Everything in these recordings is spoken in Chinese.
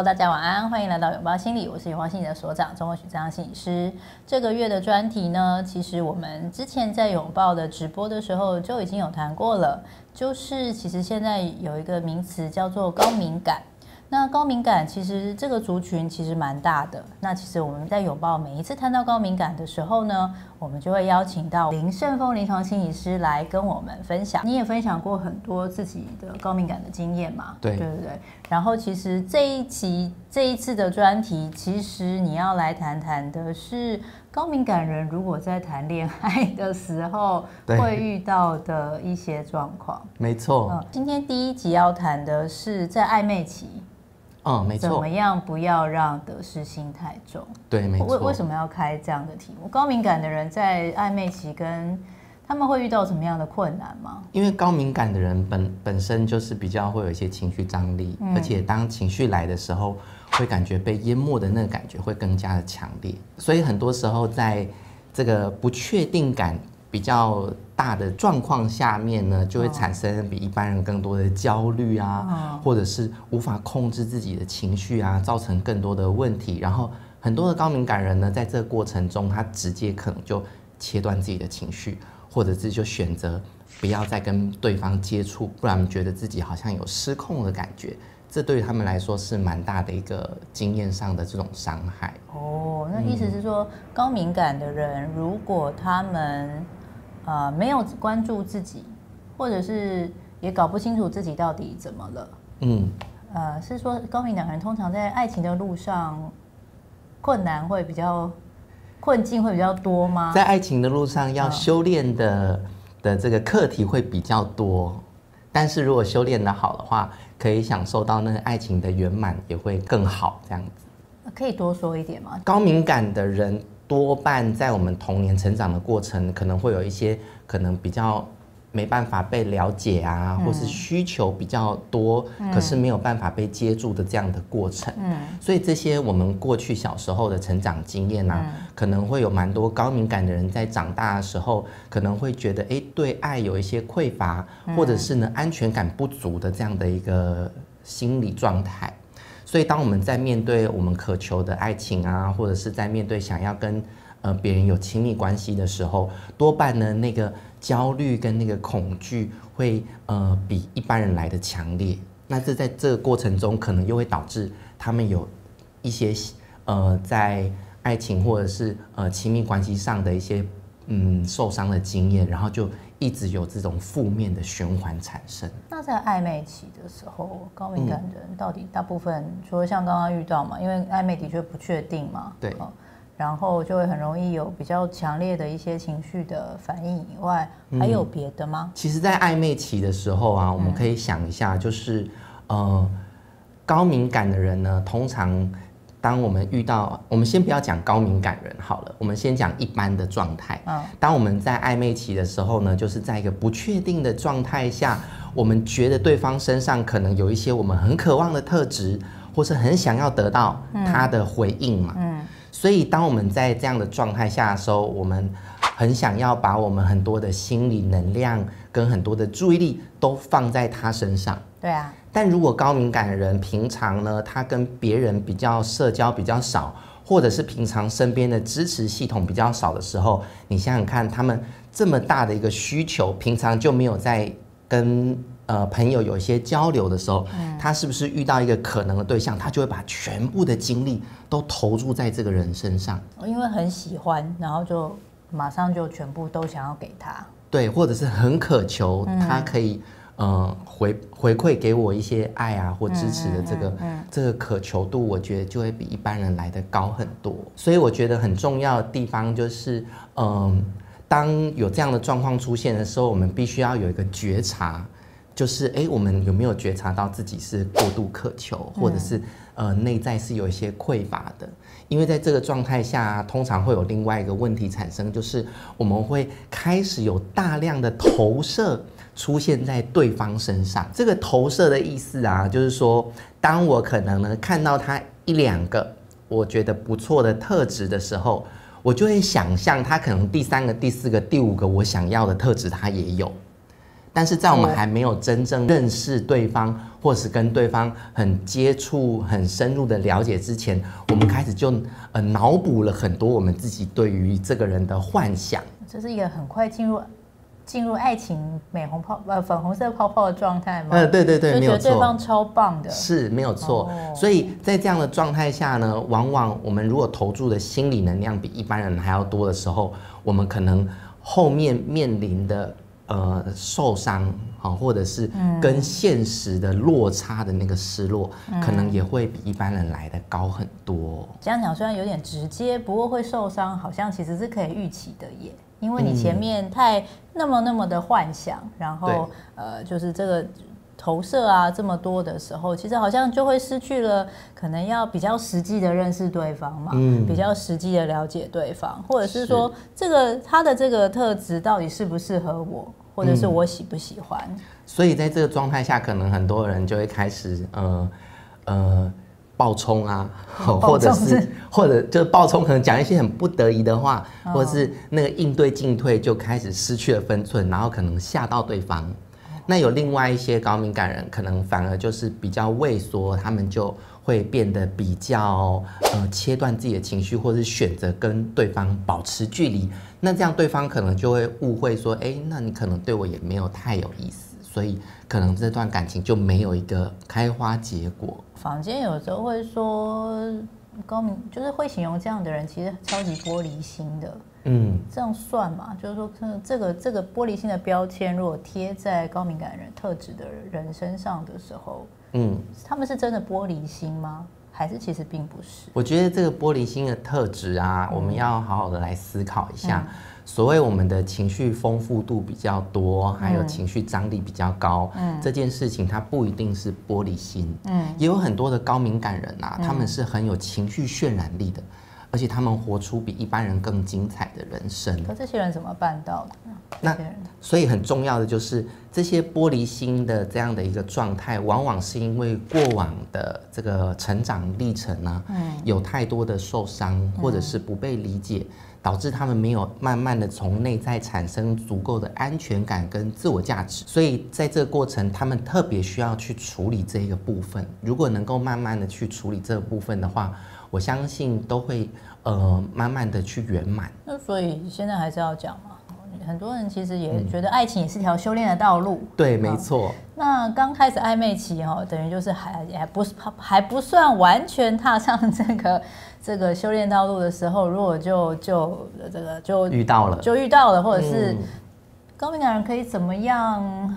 Hello， 大家晚安，欢迎来到拥抱心理，我是永抱心理的所长钟文许张心理师。这个月的专题呢，其实我们之前在拥抱的直播的时候就已经有谈过了，就是其实现在有一个名词叫做高敏感。那高敏感其实这个族群其实蛮大的。那其实我们在拥抱每一次谈到高敏感的时候呢，我们就会邀请到林胜峰临床心理师来跟我们分享。你也分享过很多自己的高敏感的经验嘛？对。然后其实这一次的专题，其实你要来谈谈的是高敏感人如果在谈恋爱的时候会遇到的一些状况。没错。今天第一集要谈的是在暧昧期。没错。怎么样不要让得失心太重？对，没错。为什么要开这样的题目？高敏感的人在暧昧期跟他们会遇到什么样的困难吗？因为高敏感的人本身就是比较会有一些情绪张力，而且当情绪来的时候，会感觉被淹没的那个感觉会更加的强烈，所以很多时候在这个不确定感比较大的状况下面呢，就会产生比一般人更多的焦虑啊，或者是无法控制自己的情绪啊，造成更多的问题。然后很多的高敏感人呢，在这个过程中，他直接可能就切断自己的情绪，或者是就选择不要再跟对方接触，不然觉得自己好像有失控的感觉。这对于他们来说是蛮大的一个经验上的这种伤害。那意思是说，高敏感的人如果他们没有关注自己，或者是也搞不清楚自己到底怎么了，是说高敏感人通常在爱情的路上困境会比较多吗？在爱情的路上要修炼的这个课题会比较多，但是如果修炼的好的话，可以享受到那个爱情的圆满也会更好，这样子。可以多说一点吗？高敏感的人多半在我们童年成长的过程，可能会有一些可能比较没办法被了解啊，或是需求比较多，可是没有办法被接住的这样的过程。所以这些我们过去小时候的成长经验啊，可能会有蛮多高敏感的人在长大的时候，可能会觉得对爱有一些匮乏，或者是呢安全感不足的这样的一个心理状态。所以当我们在面对我们渴求的爱情啊，或者是在面对想要跟别人有亲密关系的时候，多半呢那个焦虑跟那个恐惧会比一般人来的强烈。那这在这个过程中，可能又会导致他们有一些在爱情或者是亲密关系上的一些受伤的经验，然后就一直有这种负面的循环产生。那在暧昧期的时候，高敏感人到底大部分除了像刚刚遇到嘛，因为暧昧的确不确定嘛，对，然后就会很容易有比较强烈的一些情绪的反应以外，还有别的吗？其实在暧昧期的时候啊，我们可以想一下，就是高敏感的人呢，通常当我们遇到，我们先不要讲高敏感人好了，我们先讲一般的状态。当我们在暧昧期的时候呢，就是在一个不确定的状态下，我们觉得对方身上可能有一些我们很渴望的特质，或是很想要得到他的回应嘛。所以当我们在这样的状态下的时候，我们很想要把我们很多的心理能量跟很多的注意力都放在他身上。对啊。但如果高敏感的人平常呢，他跟别人比较社交比较少，或者是平常身边的支持系统比较少的时候，你想想看，他们这么大的一个需求，平常就没有在跟朋友有一些交流的时候，他是不是遇到一个可能的对象，他就会把全部的精力都投注在这个人身上？因为很喜欢，然后就马上就全部都想要给他。对，或者是很渴求他可以回馈给我一些爱啊或支持的这个渴求度，我觉得就会比一般人来得高很多。所以我觉得很重要的地方就是当有这样的状况出现的时候，我们必须要有一个觉察，就是我们有没有觉察到自己是过度渴求，或者是内在是有一些匮乏的。因为在这个状态下，通常会有另外一个问题产生，就是我们会开始有大量的投射出现在对方身上。这个投射的意思啊，就是说当我可能呢看到他一两个我觉得不错的特质的时候，我就会想象他可能第三个、第四个、第五个我想要的特质他也有。但是在我们还没有真正认识对方，或是跟对方很接触、很深入的了解之前，我们开始就脑补了很多我们自己对于这个人的幻想。这是一个很快进入爱情粉红色泡泡的状态吗？对对对，就觉得没有错，对方超棒的，是没有错。所以在这样的状态下呢，往往我们如果投注的心理能量比一般人还要多的时候，我们可能后面面临的受伤，或者是跟现实的落差的那个失落，可能也会比一般人来的高很多。这样讲虽然有点直接，不过会受伤，好像其实是可以预期的耶。因为你前面那么的幻想，然后就是这个投射啊这么多的时候，其实好像就会失去了可能要比较实际的认识对方嘛，比较实际的了解对方，或者是说他的这个特质到底适不适合我，或者是我喜不喜欢。所以在这个状态下，可能很多人就会开始爆冲啊，或者就是爆冲，可能讲一些很不得已的话，或者是那个应对进退就开始失去了分寸，然后可能吓到对方。那有另外一些高敏感人，可能反而就是比较畏缩，他们就会变得比较切断自己的情绪，或是选择跟对方保持距离。那这样对方可能就会误会说，那你可能对我也没有太有意思，所以可能这段感情就没有一个开花结果。坊间有时候会说高敏，就是会形容这样的人其实超级玻璃心的。这样算吗？就是说，这个玻璃心的标签，如果贴在高敏感人特质的人身上的时候，他们是真的玻璃心吗？还是其实并不是？我觉得这个玻璃心的特质啊，我们要好好的来思考一下。所谓我们的情绪丰富度比较多，还有情绪张力比较高，这件事情它不一定是玻璃心。也有很多的高敏感人啊，他们是很有情绪渲染力的。而且他们活出比一般人更精彩的人生。可这些人怎么办到的呢？那所以很重要的就是这些玻璃心的这样的一个状态，往往是因为过往的这个成长历程呢，有太多的受伤或者是不被理解，导致他们没有慢慢的从内在产生足够的安全感跟自我价值。所以在这个过程，他们特别需要去处理这一个部分。如果能够慢慢的去处理这个部分的话，我相信都会慢慢的去圆满。那所以现在还是要讲嘛，很多人其实也觉得爱情也是条修炼的道路。对，没错。那刚开始暧昧期等于就是还不算完全踏上这个修炼道路的时候，如果就遇到了，或者是高敏感人可以怎么样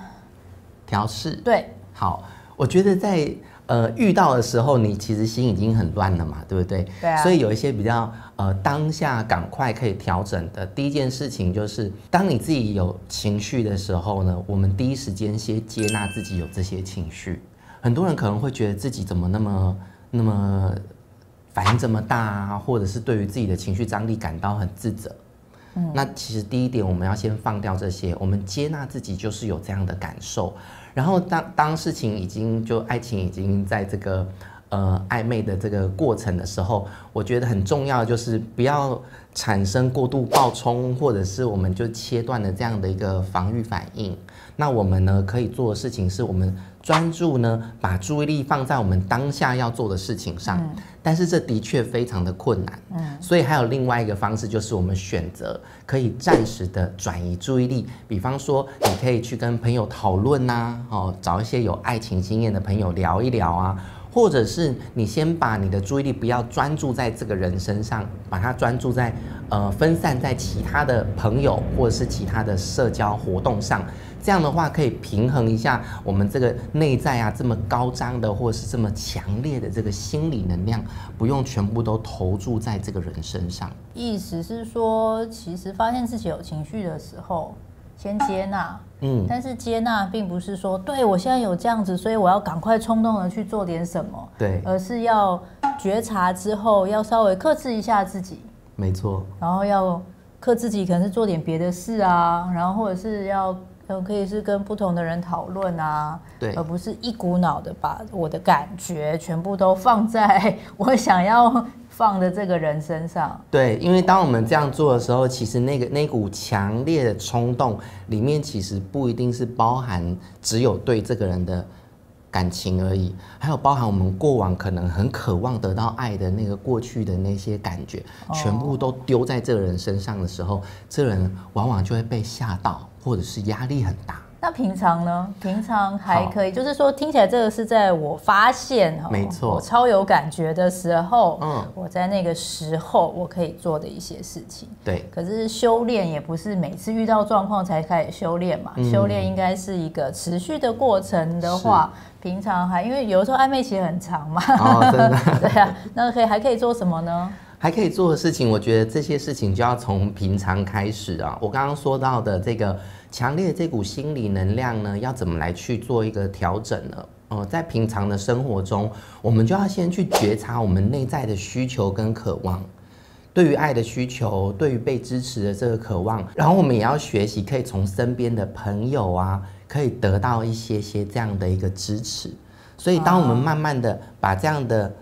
调试？对，好，我觉得在遇到的时候，你其实心已经很乱了嘛，对不对？对啊。所以有一些比较当下赶快可以调整的第一件事情，就是当你自己有情绪的时候呢，我们第一时间先接纳自己有这些情绪。很多人可能会觉得自己怎么那么反应这么大啊，或者是对于自己的情绪张力感到很自责。那其实第一点，我们要先放掉这些，我们接纳自己就是有这样的感受。然后当事情爱情已经在这个暧昧的这个过程的时候，我觉得很重要的就是不要产生过度爆冲，或者是我们就切断了这样的一个防御反应。那我们呢可以做的事情是我们专注呢把注意力放在我们当下要做的事情上，但是这的确非常的困难。所以还有另外一个方式，就是我们选择可以暂时的转移注意力，比方说你可以去跟朋友讨论啊，找一些有爱情经验的朋友聊一聊啊，或者是你先把你的注意力不要专注在这个人身上，把它专注在分散在其他的朋友或者是其他的社交活动上。这样的话可以平衡一下我们这个内在啊这么高涨的或者是这么强烈的这个心理能量，不用全部都投注在这个人身上。意思是说，其实发现自己有情绪的时候，先接纳。但是接纳并不是说，对我现在有这样子，所以我要赶快冲动的去做点什么。对，而是要觉察之后，要稍微克制一下自己。没错。然后要克制自己，可能是做点别的事啊，然后或者是可以是跟不同的人讨论啊，对，而不是一股脑的把我的感觉全部都放在我想要放在这个人身上。对，因为当我们这样做的时候，其实那股强烈的冲动里面，其实不一定是包含只有对这个人的感情而已，还有包含我们过往可能很渴望得到爱的那个过去的那些感觉，全部都丢在这个人身上的时候，这个人往往就会被吓到，或者是压力很大。那平常呢？平常还可以，就是说听起来这个是在我发现没错，我超有感觉的时候，我在那个时候我可以做的一些事情。对。可是修炼也不是每次遇到状况才开始修炼嘛，修炼应该是一个持续的过程的话，平常因为有的时候暧昧期很长嘛，真的。对啊，那还可以做什么呢？还可以做的事情，我觉得这些事情就要从平常开始啊。我刚刚说到的这个强烈的这股心理能量呢，要怎么来去做一个调整呢？在平常的生活中，我们就要先去觉察我们内在的需求跟渴望，对于爱的需求，对于被支持的这个渴望，然后我们也要学习可以从身边的朋友啊，可以得到一些这样的一个支持。所以当我们慢慢的把这样的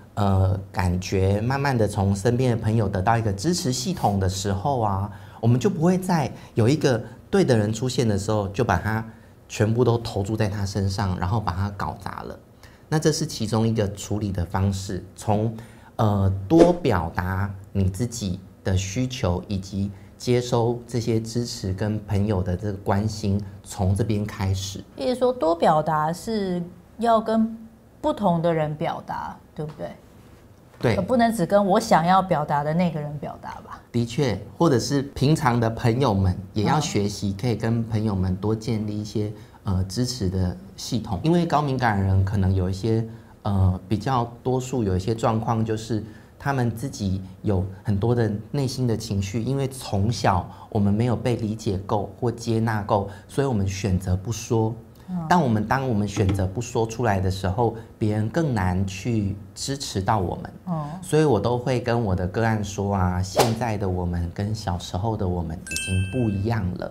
感觉慢慢的从身边的朋友得到一个支持系统的时候啊，我们就不会在有一个对的人出现的时候，就把他全部都投注在他身上，然后把他搞砸了。那这是其中一个处理的方式，从多表达你自己的需求，以及接收这些支持跟朋友的这个关心，从这边开始。意思说多表达是要跟不同的人表达，对不对？对，不能只跟我想要表达的那个人表达吧？的确，或者是平常的朋友们也要学习，可以跟朋友们多建立一些支持的系统。因为高敏感人可能有一些比较多数有一些状况，就是他们自己有很多的内心的情绪，因为从小我们没有被理解够或接纳够，所以我们选择不说。当我们选择不说出来的时候，别人更难去支持到我们。所以我都会跟我的个案说啊，现在的我们跟小时候的我们已经不一样了。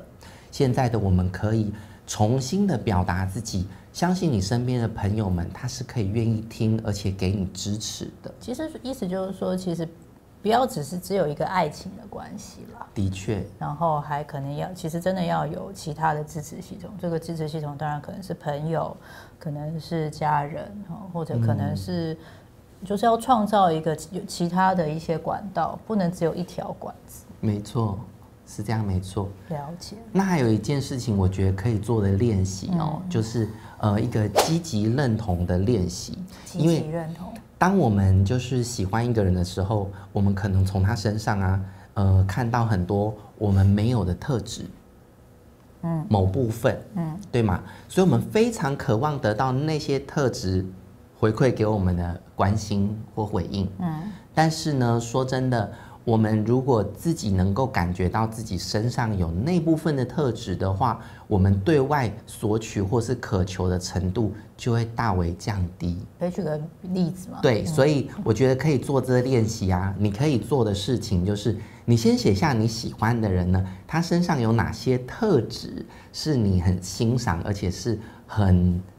现在的我们可以重新的表达自己，相信你身边的朋友们，他是可以愿意听，而且给你支持的。其实意思就是说，其实不要只有一个爱情的关系啦。的确，然后还可能其实真的要有其他的支持系统。这个支持系统当然可能是朋友，可能是家人，或者可能是就是要创造一个有其他的一些管道，不能只有一条管子。没错，是这样，没错。了解。那还有一件事情，我觉得可以做的练习就是一个积极认同的练习。积极认同。当我们就是喜欢一个人的时候，我们可能从他身上看到很多我们没有的特质，某部分，对吗？所以我们非常渴望得到那些特质回馈给我们的关心或回应，但是呢，说真的，我们如果自己能够感觉到自己身上有那部分的特质的话，我们对外索取或是渴求的程度就会大为降低。可以举个例子吗？对，所以我觉得可以做这个练习啊。你可以做的事情就是，你先写下你喜欢的人呢，他身上有哪些特质是你很欣赏，而且是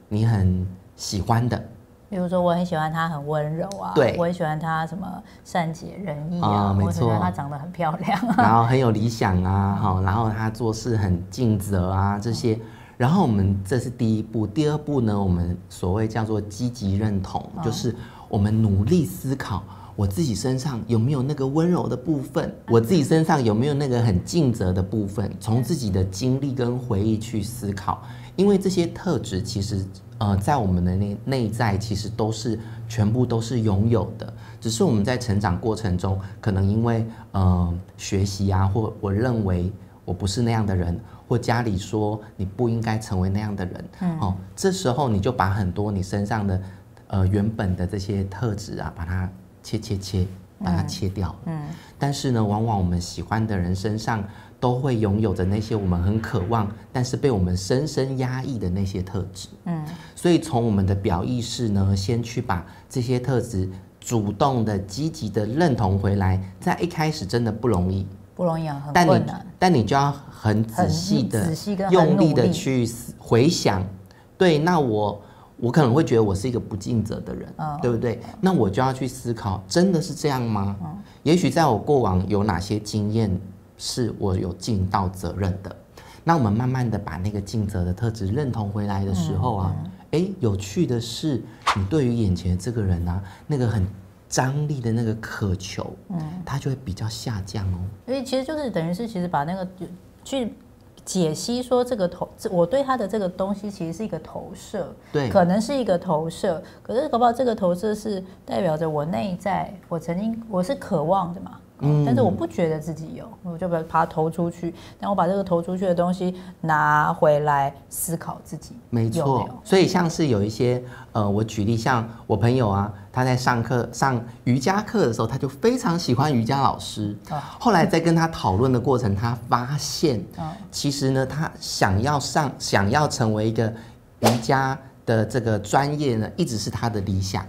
你很喜欢的。比如说，我很喜欢她很温柔啊，对，我很喜欢她什么善解人意啊，没错，我很喜欢她长得很漂亮，然后很有理想啊，然后她做事很尽责啊，这些。然后这是第一步，第二步呢，我们所谓叫做积极认同，就是我们努力思考我自己身上有没有那个温柔的部分，我自己身上有没有那个很尽责的部分，从自己的经历跟回忆去思考，因为这些特质其实在我们的内在其实全部都是拥有的，只是我们在成长过程中，可能因为学习啊，或我认为我不是那样的人，或家里说你不应该成为那样的人，这时候你就把很多你身上的原本的这些特质啊，把它把它切掉。但是呢，往往我们喜欢的人身上都会拥有着那些我们很渴望，但是被我们深深压抑的那些特质。所以从我们的表意识呢，先去把这些特质主动的、积极的认同回来，在一开始真的不容易。不容易啊，很困难。但你就要很仔细的、用力的去回想，对，那我我可能会觉得我是一个不尽责的人，对不对？那我就要去思考，真的是这样吗？也许在我过往有哪些经验是我有尽到责任的，那我们慢慢的把那个尽责的特质认同回来的时候啊，有趣的是，你对于眼前的这个人啊，那个很张力的那个渴求，它就会比较下降哦。所以其实就是等于是，其实把那个去解析说我对他的这个东西其实是一个投射，对，可能是一个投射，可是搞不好这个投射是代表着我内在，我是渴望的嘛。但是我不觉得自己有，我就把它投出去，然后我把这个投出去的东西拿回来思考自己。没错，所以像是有一些我举例，像我朋友啊，他在上瑜伽课的时候，他就非常喜欢瑜伽老师。后来在跟他讨论的过程，他发现，其实呢，他想要成为一个瑜伽的这个专业呢，一直是他的理想。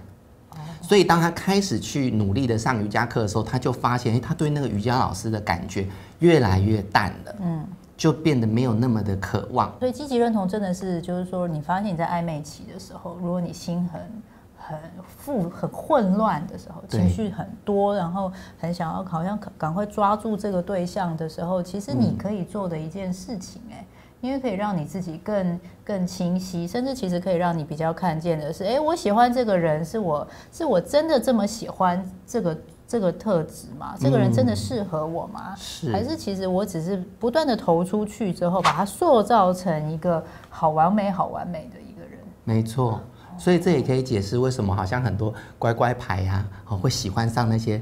所以当他开始去努力的上瑜伽课的时候，他就发现，他对那个瑜伽老师的感觉越来越淡了，就变得没有那么的渴望。所以积极认同真的是，就是说，你发现你在暧昧期的时候，如果你心很混乱的时候，情绪很多，然后很想要好像赶快抓住这个对象的时候，其实你可以做的一件事情，因为可以让你自己更清晰，甚至其实可以让你比较看见的是，我喜欢这个人，是我真的这么喜欢这个特质吗？这个人真的适合我吗？还是其实我只是不断的投出去之后，把它塑造成一个好完美的一个人？没错。所以这也可以解释为什么好像很多乖乖牌呀，会喜欢上那些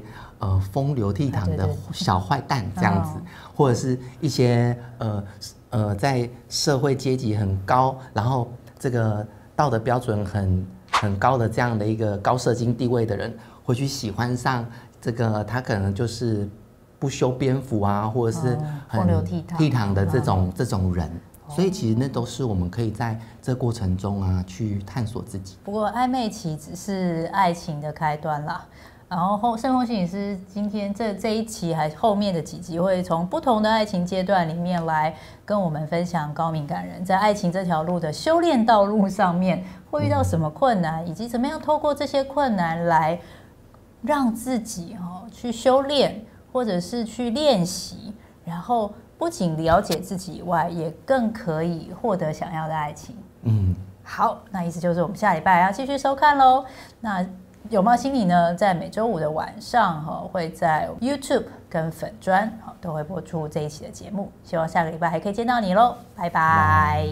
风流倜傥的小坏蛋这样子，或者是一些在社会阶级很高，然后这个道德标准很高的这样的一个高社经地位的人，会去喜欢上这个他可能就是不修边幅啊，或者是很风流倜傥的这种人。所以其实那都是我们可以在这过程中啊去探索自己。不过暧昧期只是爱情的开端啦。然后盛峰心理师今天这一期还后面的几集会从不同的爱情阶段里面来跟我们分享高敏感人在爱情这条路的修炼道路上面会遇到什么困难，以及怎么样透过这些困难来让自己去修炼或者是去练习，然后不仅了解自己以外，也更可以获得想要的爱情。好，那意思就是我们下礼拜要继续收看咯。那有猫心理呢，在每周五的晚上会在 YouTube 跟粉专都会播出这一期的节目，希望下个礼拜还可以见到你咯，拜拜。